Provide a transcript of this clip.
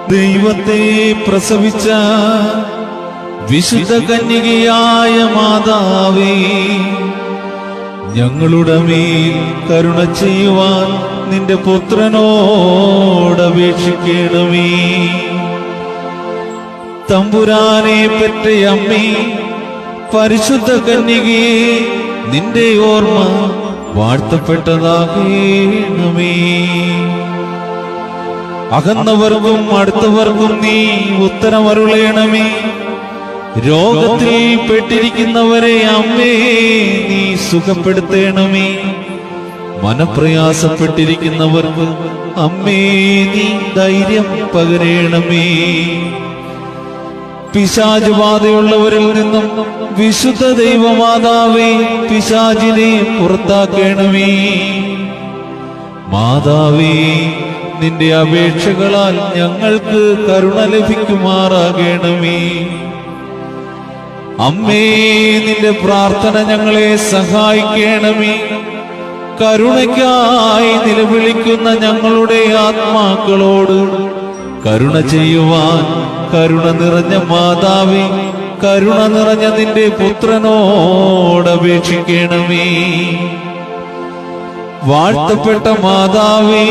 ദൈവത്തെ പ്രസവിച്ച വിശുദ്ധ കന്യകയായ മാതാവേ, ഞങ്ങളുടെ മേൽ കരുണ ചെയ്യുവാൻ നിന്റെ പുത്രനോട് അപേക്ഷിക്കണമേ. തമ്പുരാനെ പെറ്റ അമ്മേ, പരിശുദ്ധ കന്യകയെ, നിന്റെ ഓർമ്മ വാഴ്ത്തപ്പെട്ടതാകണമേ. അകന്നവർക്കും അടുത്തവർക്കും നീ ഉത്തരമരുളയണമേ. രോഗത്തിൽ പെട്ടിരിക്കുന്നവരെ അമ്മേ നീ സുഖപ്പെടുത്തണമേ. മനപ്രയാസപ്പെട്ടിരിക്കുന്നവർക്ക് അമ്മേ നീ ധൈര്യം പകരണമേ. പിശാച് ബാധയുള്ളവരിൽ നിന്നും വിശുദ്ധ ദൈവമാതാവേ, പിശാചിനെ പുറത്താക്കണമേ. മാതാവേ, നിന്റെ അപേക്ഷകളാൽ ഞങ്ങൾക്ക് കരുണ ലഭിക്കുമാറാകണമേ. അമ്മേ, നിന്റെ പ്രാർത്ഥന ഞങ്ങളെ സഹായിക്കണമേ. കരുണയ്ക്കായി നിലവിളിക്കുന്ന ഞങ്ങളുടെ ആത്മാക്കളോട് കരുണ ചെയ്യുവാൻ കരുണ നിറഞ്ഞ മാതാവേ, കരുണ നിറഞ്ഞ നിന്റെ പുത്രനോട് അപേക്ഷിക്കണമേ. വാഴ്ത്തപ്പെട്ട മാതാവേ,